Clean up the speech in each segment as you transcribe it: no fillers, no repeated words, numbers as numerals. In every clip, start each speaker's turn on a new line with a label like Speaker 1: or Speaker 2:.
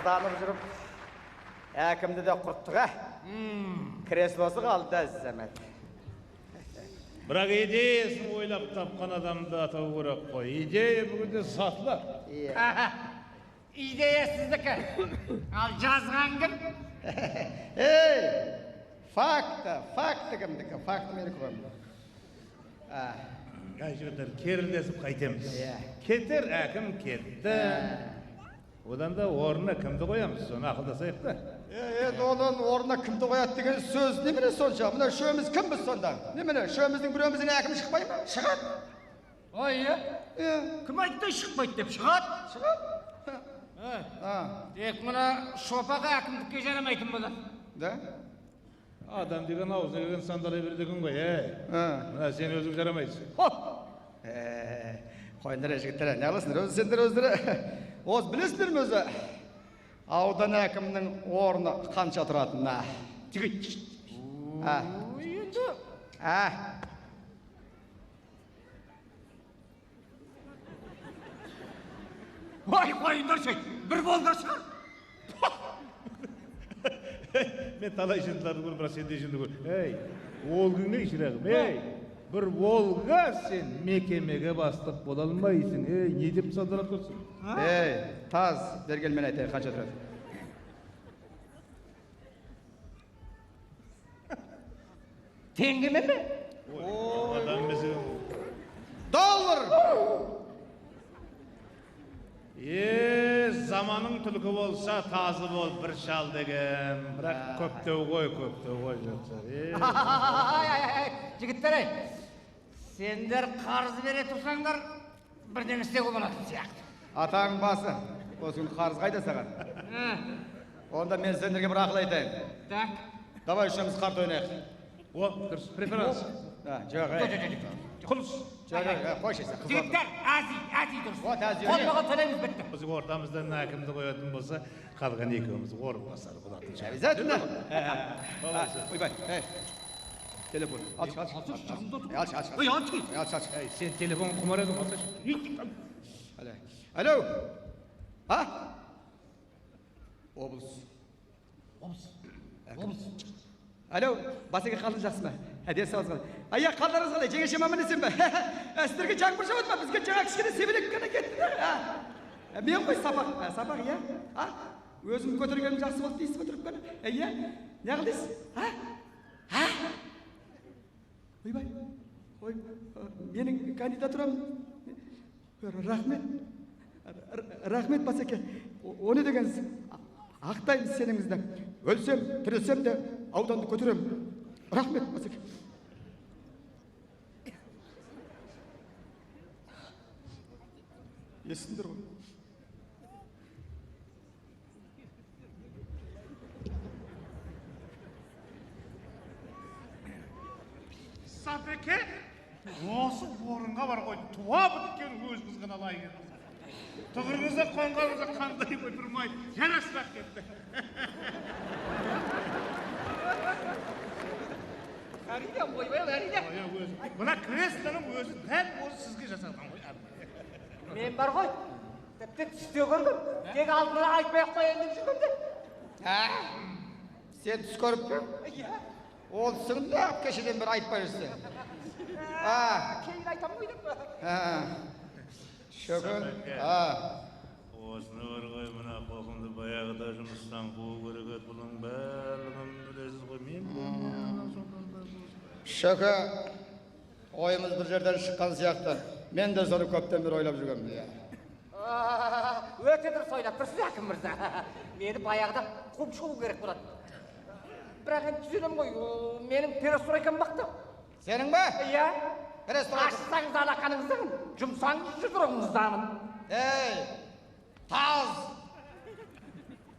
Speaker 1: арызданып жүріп, әкімді де құрттыға. Креслосы қалды әзіземет.
Speaker 2: Бірақ идеясын ойлап тапқан адамды атау керек қой. Идея бүгінде сатылар.
Speaker 3: Идея сіздікі. Ал жазған кім?
Speaker 1: Факты кімдікі? Факты менікі ғой.
Speaker 2: Жігіттер, керілдесіп қайтеміз. Кетер, әкім кетті. Одан да орнына кімді қоямыз? Соны ақылдасайық та.
Speaker 1: Оның орнына кімді қояды деген сөз немене сонша? Мына шөміз кімбіз сонда? Немене? Шөміздің біреуміздің әкім шықпай ма? Шығады.
Speaker 3: Ой, кім айтты шықпайды деп шығады?
Speaker 1: Шығады.
Speaker 3: Тек мұна шопаға әкімдікке жарамайтын болады.
Speaker 1: Да?
Speaker 2: Адам деген аузына келген сандалай бер деген ғой, Мына сен өзің жарамайсың.
Speaker 1: Қойындар жігіттер, не қыласыңдар? Өзі сендер өздері. Оз білесіңдер ме өзі? Аудан әкімнің орны қанша тұратынына? Жігіт.
Speaker 3: Енді. Ой, қойындар шай, бір болдар шығар.
Speaker 2: Мен талай жындыларды көріп, бірақ сен де жынды көр. Ол күнге шырағым, бір болға сен мекемеге бастық бола алмайсың. Не деп салдырап тұрсың?
Speaker 1: Таз, бергел мен айтайын, қанша тұрады?
Speaker 3: Теңгеме ме?
Speaker 2: Адам месең.
Speaker 1: Доллар!
Speaker 2: Заманың түлкі болса, тазы бол бір шал деген. Бірақ көптеу ғой жатсар.
Speaker 3: Жігіттер, сендер қарыз бере тұрсаңдар, бірден істеуге болатын сияқты.
Speaker 1: Атаң басы, осы күн қарыз қайда саған? Онда мен сендерге бір ақыл айтайын.
Speaker 3: Так.
Speaker 1: Давай үшеміз қарт ойнайық.
Speaker 2: Дұрыс, преферанс. Құлыс.
Speaker 1: Қойшайсың.
Speaker 3: Жігіттер, әзі дұрыс.
Speaker 1: Қолмаға
Speaker 3: төлеміз бітті.
Speaker 2: Осы ортамыздан әкімді қоятын болса, қалған екеуміз орын басар құлатын.
Speaker 1: Обязательно. Ойбай, телефон. Алшы.
Speaker 2: Сен телефон құмар едің, алшы.
Speaker 1: Алло. Облыс. Алло, басеге қалдың жақсы ма? Әдес сауыз қалай? Қалдарыңыз қалай? Жеңеше мамын десем бе? Сіздерге жаңбыр жауады ма? Бізге жаңа кішкене себелек қана кетті. Мен ғой сабақ, өзім көтергенім жақсы болды дейсіз бе тұрып қана? Не қыл дейсіз? Ойбай, менің кандидатурам рахмет басеке. Оны дегенсіз, ақтаймын сеніңізді. Өлсем, тірілсем де ауданды көтерем. Рахмет басеке. Есіңдер ғой.
Speaker 2: Сапеке, осы орынға бар ғой, туа біткен өзіңіз ғана лайық еді. Тұғырыңызда қонғаныңызда қандай көтірмай, жарасырақ кетті.
Speaker 3: Әрине, ойбай, әрине.
Speaker 2: Мына креслоның өзі дәл осы сізге жасалған ғой.
Speaker 3: Мен бар ғой, тіпті түсте көрдім. Тек алдына айтпай-ақ қояйын деп жүргенде.
Speaker 1: Сен түс көріп пе? Ол сыңды кешеден бір айтпай жүрсен.
Speaker 3: Кейін айтам ғой деп.
Speaker 1: Шөкін.
Speaker 2: Осыны бар ғой, мына қоқымды баяғыда жұмыстан қуу керек еді, бұның барлығын білесіз ғой, мен
Speaker 1: Шөкі, ойымыз бір жерден шыққан сияқты. Мен де соны көптен бері ойлап жүргенмін.
Speaker 3: Өте дұрыс ойлап тұрсыз, әкім мырза. Мені баяғыда қуып шығу керек болады. Бірақ енді түсінем ғой, менің перестройкам бақты.
Speaker 1: Сенің ба?
Speaker 3: Иә.
Speaker 1: Перестройка.
Speaker 3: Ашсаңыз алақаныңыздамын, жұмсаңыз жұдырығыңыздамын.
Speaker 1: Таз!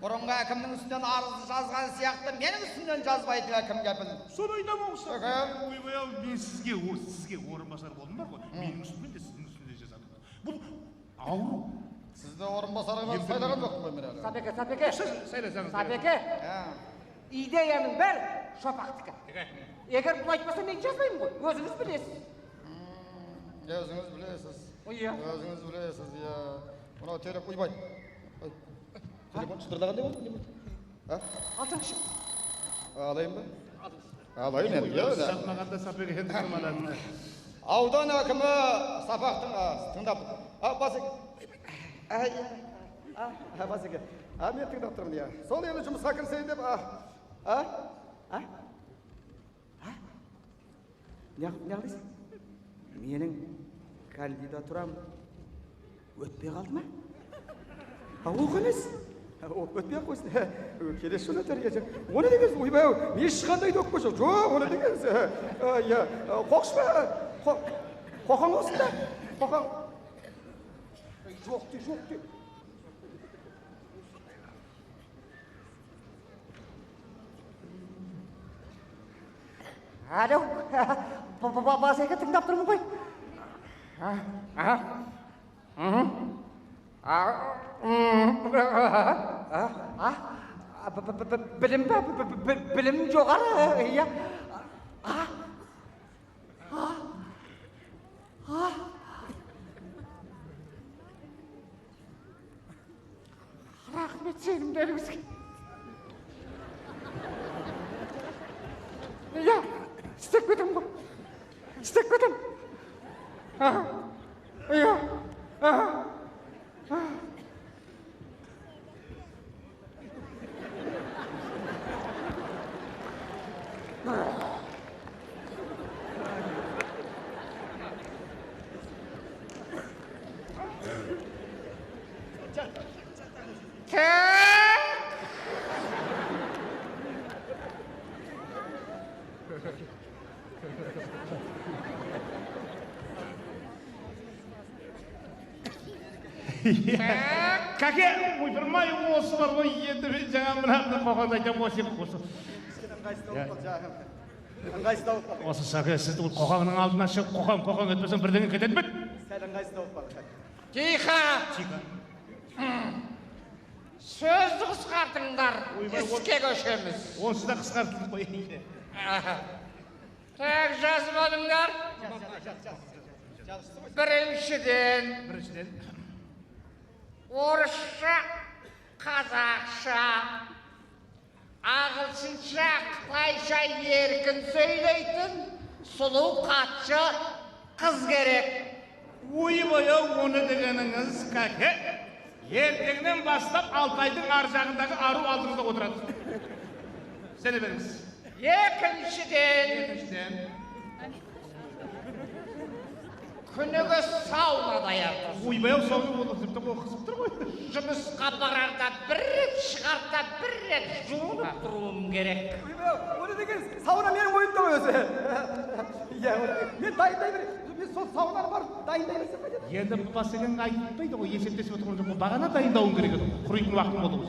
Speaker 1: Бұрынғы әкімнің үстінен арыз жазған сияқты, менің үстінен жазбайтын әкім кәпіл.
Speaker 2: соны айтамаусы. Ойбай, мен сізге орынбасар болдым бар ғой, менің үстіммен де сіздің үстінде жасадым. Бұл ауру.
Speaker 1: Сізді орынбасарға сайлаған жоқпын ғой мен әлі.
Speaker 3: Сапеке, идеяның бәрі шопақтікі. Егер бұл айтпаса мен жазбаймын ғой, өзіңіз білесіз.
Speaker 1: Өзіңіз білесіз.
Speaker 3: Иә.
Speaker 1: Өзіңіз білесіз, иә. Мынау телеп, ойбай. Çıtırdағандай болды не болды?
Speaker 3: Алсаңшы.
Speaker 1: Алайын ба? Алайын енді.
Speaker 2: Сапмағанда сапеге енді тұрмалады.
Speaker 1: Аудан әкімі Сапақтың тыңдап. Басеке. Басеке. Мен тыңдап тұрмын, иә. Сол енді жұмысқа кірсейін деп. Не қылдайсың? Менің кандидатурам өтпей қалды ма? Ол қанес? Өтпей қойсын. Келесі жолы өтер. Оны дегенсіз, ойбай, ешқандай да өкпе жоқ. Жоқ, оны дегенсіз. Қоқш па? Қоқан осында? Қоқан. Жоқ де.
Speaker 3: Алло, Басеке тыңдап тұрмын ғой. Білім бе? Білім жоғары, иә. Рахмет сенімдеріңізге. Иә, істеп кетем ғой. Істеп кетем. Иә.
Speaker 2: Кәке, ойпырмай осы бар ғой, енді мен жаңа мына қоғанда айтам осы. Осы сәке, сіз қоғанның алдынан шығып, қоған өтпесен бірдеңе кетеді бі?
Speaker 1: Сәл ыңғайсыз болып қалды.
Speaker 3: Тихо! Сөзді қысқартыңдар, іске көшеміз.
Speaker 2: Онсыз да қысқартылды қой.
Speaker 3: Так, жазып алыңдар. Біріншіден, орысша, қазақша, ағылшынша, қытайша еркін сөйлейтін сұлу хатшы қыз керек.
Speaker 2: Ойбай-ау, оны дегеніңіз кәке. Ертеңнен бастап Алтайдың ар жағындағы ару алдыңызда отырады. Сене беріңіз.
Speaker 3: Екіншіден, күніге сауна даярдық.
Speaker 2: Ойбай-ау, сауна болды, тіпті қызып тұр ғой.
Speaker 3: Жұмысқа барарда бір рет, шығарда бір рет жуынып тұруым керек.
Speaker 1: Оны дегенсіз, сауна менің ойымда ғой өзі. Мен дайындай берейін. Мен сол саунаны барып дайындай берсем ба деді.
Speaker 2: Енді бұл бас деген айтпайды ғой, есептесіп отырған жоқ. Бағана дайындауың керек еді. Құрайтын уақытың болды ғой.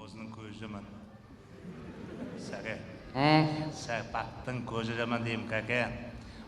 Speaker 2: Осының көзі жаман. Сәке. Сәпақтың көзі жаман деймін, кәке.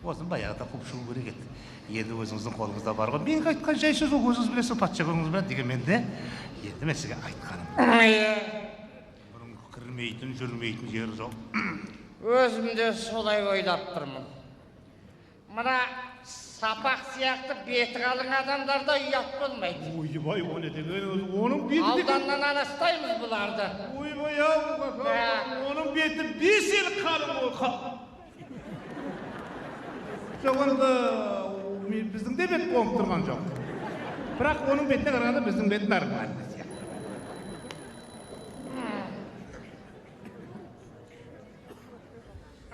Speaker 2: Осыны баяғыда құп шығу керек еді. Енді өзіңіздің қолыңызда бар ғой. Мен айтқан жай сөз ол өзіңіз білесіз, патша көңіңіз біледі деген мен де. Енді мен сізге айтқаным. Бұрын кірмейтін, жүрмейтін жері жоқ.
Speaker 3: Өзім де солай ойлап тұрмын. Мына сапақ сияқты беті қалың адамдарда ұят болмайды.
Speaker 2: Ойбай, оны деген өзі, оның беті деген...
Speaker 3: Ауданнан анастаймыз бұларды.
Speaker 2: Ойбай-ау, оның беті 5 ел қалың ол. Жоқ, онда біздің де бет қонып тұрған жоқ. Бірақ оның бетіне қарағанда біздің бет нормально.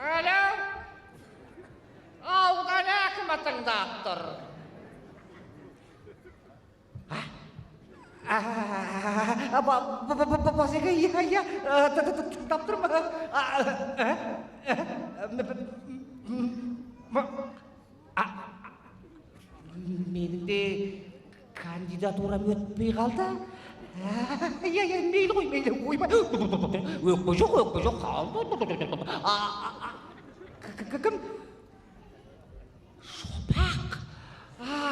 Speaker 3: Алло, аудан әкімі тыңдап тұр. Басеке, иә, тыңдап тұр ма? Менің де кандидатурам өтпей қалды. Иә, мейлі ғой, мейлі. Ойбай, өкпе жоқ. Кім? Шопақ.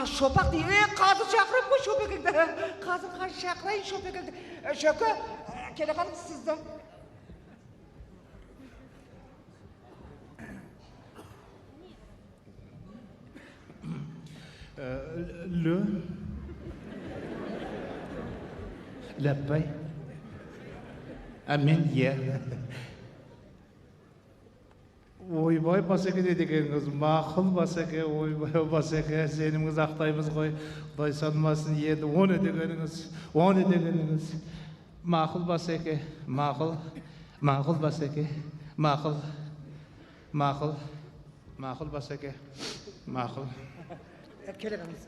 Speaker 3: Шопақ дейді, қазір шақырып қой Шопекіңді. Қазір шақырайын Шопекіңді. Шөке, келе қалың сізді.
Speaker 2: Lö. Ләппай. Мен е. Ойбай басеке дегеніңіз, мақұл басеке, ойбай басеке, сеніміңіз ақтаймыз ғой, Құдай санмасын еді, оны дегеніңіз. Мақұл басеке, мақұл басеке, мақұл басеке, мақұл.
Speaker 1: Келеміз.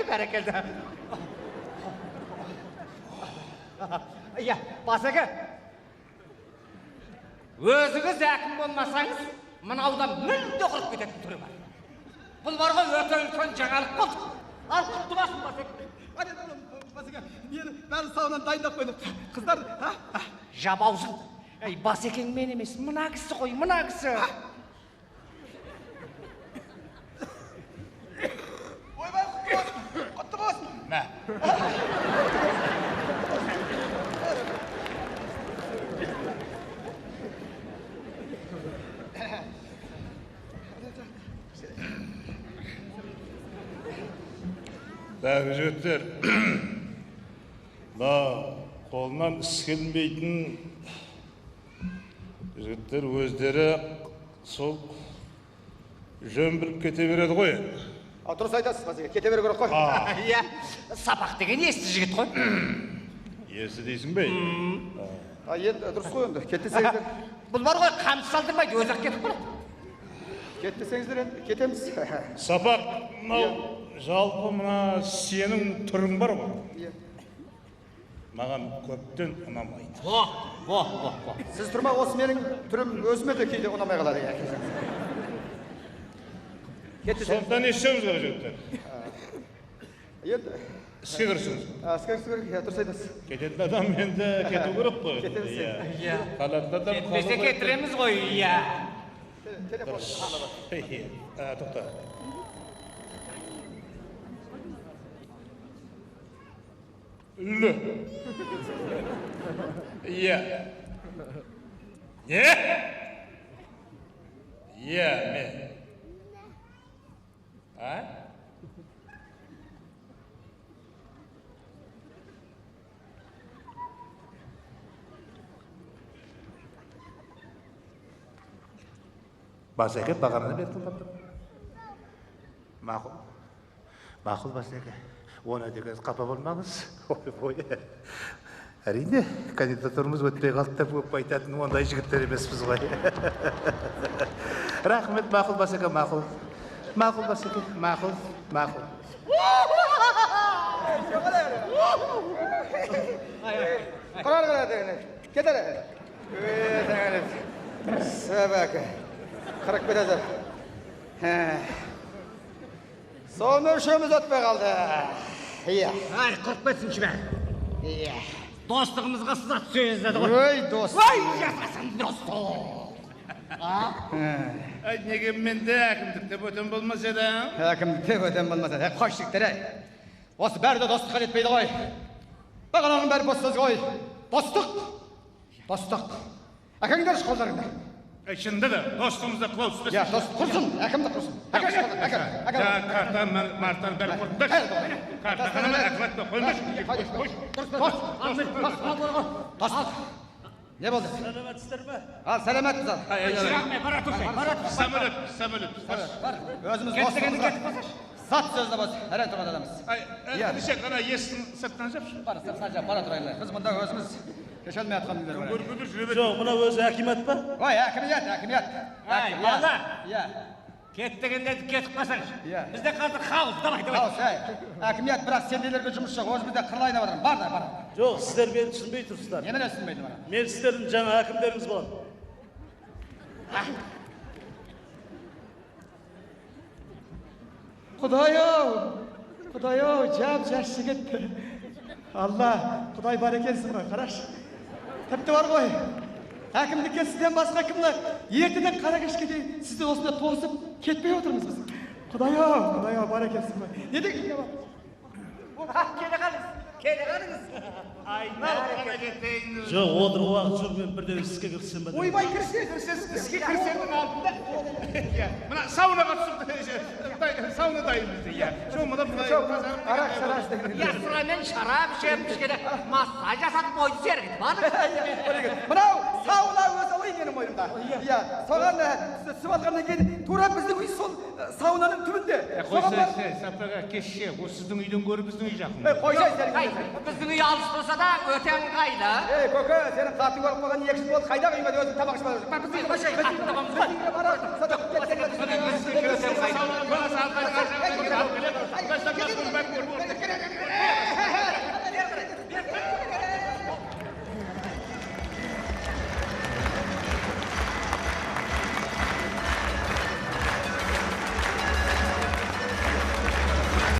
Speaker 3: Бәрекелді. Иә, басеке. Өзіңіз әкім болмасаңыз, мынаудан мүлде құрып кететін түрі бар. Бұл барға өте үлкен жаңалық болды. Ал құтты басын, басеке.
Speaker 1: Басеке, мені бәрі сауынан дайындап қойды. Қыздар,
Speaker 3: Жабаузын. Басекең мен емес, мына кісі қой, мына кісі.
Speaker 1: ойбай, құтты болсын.
Speaker 2: Мә. Бәгі жөттер, қолынан іс келмейтін жігіттер өздері сол жөн біліп кете береді ғой.
Speaker 1: Дұрыс айтасыз, басеке, кете беру керек қой.
Speaker 3: Иә, сапақ деген есті жігіт қой.
Speaker 2: Есі дейсің бе?
Speaker 1: Енді дұрыс қой енді, кеттесеңіздер.
Speaker 3: Бұл бар ғой, қамшы салдырмайды, өзі-ақ кетіп болады.
Speaker 1: Кеттесеңіздер енді, кетеміз.
Speaker 2: Сапақ, мынау жалпы мына сенің түрің бар ғой. Маған көптен ұнамайды.
Speaker 1: Сіз тұрма, осы менің түрім өзіме де кейде ұнамай қалады.
Speaker 2: Сондықтан не істеуіміз керек жігіттер?
Speaker 1: Енді
Speaker 2: Іске кірісіңіз.
Speaker 1: іске кірісу керек, дұрыс айтасыз.
Speaker 2: Кететін адам енді кету керек қой.
Speaker 1: Кетеміз.
Speaker 2: Қалатын адам
Speaker 3: Кетпесе кетіреміз ғой, иә.
Speaker 1: Телефон.
Speaker 2: Тоқта. Лө. Иә. Не? Иә, мен. Басеке бағарына берді ұлдапты. Мақұл басеке. Оны деген қапа болмаңыз. Ой. Әрине, кандидатурымыз өтпей қалды деп көп айтатын ондай жігіттер емеспіз ғой. Рахмет, мақұл басеке, мақұл. Мақұл басеке, мақұл.
Speaker 1: Қарар дегені, кетер. Сөбәкі. Қырық береді. Соны үшіміз өтпей қалды. Иә.
Speaker 3: Ай, қырық бетсінші бәрі.
Speaker 1: Иә.
Speaker 3: Достығымызға сызат сөзді ғой.
Speaker 1: Ой, дос.
Speaker 3: Ой, жасасын достық.
Speaker 2: Неге менде әкімдікте бөтен болмас еді?
Speaker 1: Әкімдікте бөтен болмаса, қош жігіттер. Осы бәрі де достыққа жетпейді ғой. Бағананың бәрі бос сөз ғой. Достық. Әкеңдер қолдарыңда.
Speaker 2: Шынды да, достығымызда құлау түспесін.
Speaker 1: Я, дост құрсын, әкімді құрсын.
Speaker 2: Карта мартан бәрі құртты. Карта қанама әкіметті қоймыш.
Speaker 1: Достық. Не болды?
Speaker 4: Сәлеметсіздер ме?
Speaker 1: Ал, сәлеметпіз ал.
Speaker 3: Шырағымен, бара тұрсай.
Speaker 2: Самолет.
Speaker 1: Бар, өзіміз достығымызға. Сат сөзді біз, әрен тұрған адамыз.
Speaker 2: Әдіше қана естің сырттан жапшы.
Speaker 1: Бар, сыртынан жап, бара тұрайлы. Біз мұнда өзіміз кеше алмай атқан дүниелер бар.
Speaker 2: Бүр жүре бер.
Speaker 4: Жоқ, мына өзі әкимат па?
Speaker 1: Ой, әкімият.
Speaker 3: Ай, бала.
Speaker 1: Иә.
Speaker 3: Кеттігінде кетіп қалсаң.
Speaker 1: Иә.
Speaker 3: Бізде қазір хаос, давай.
Speaker 1: Хаос, әкімият, бірақ сендейлерге жұмыс жоқ, өзімізде қырлайна барам. Бар.
Speaker 4: Жоқ, сіздер мені түсінбей тұрсыздар.
Speaker 1: Немен өсінбейді бара?
Speaker 4: Мен сіздердің жаңа әкімдеріңіз болам.
Speaker 1: Құдай-ау, жап-жас жігіт. Алла, Құдай бар екенсің ғой, қараш. Тіпті бар ғой. Әкімдікке сізден басқа кім бар? Ертеден қара кешке дейін сізді осында тоғысып кетпей отырмыз біз. Құдай-ау, бар екенсің ғой. Не деген бар?
Speaker 3: Келе қарыңыз.
Speaker 2: Айналып қана кетейін.
Speaker 4: Жоқ, отырып уақыт жоқ, мен бірден іске кіріссем бе?
Speaker 1: Ойбай кірсе.
Speaker 2: Іске кірсенің алдында. Мына саунаға түсіп, сауна дайын иә. Шо мұны
Speaker 1: Арақ шараш деген.
Speaker 3: Я сұрамен шарап ішемін кішкене массаж жасатып бойды сергітіп алып.
Speaker 1: Мынау сауна өзі ой менің ойымда. Иә, соған түсіп алғаннан кейін тура біздің үй сол саунаның түбінде.
Speaker 2: Сапаға кешше, ол сіздің үйден гөрі біздің үй жақын.
Speaker 1: Қойсай
Speaker 3: Ай,
Speaker 1: сен.
Speaker 3: біздің үй алыс болса да өте ыңғайлы.
Speaker 1: Көке, сенің қатың барып қойған 2 жыл болды. Қайда қоймады өзің тамақ ішіп аласың.
Speaker 3: Біздің үй өте ыңғайлы.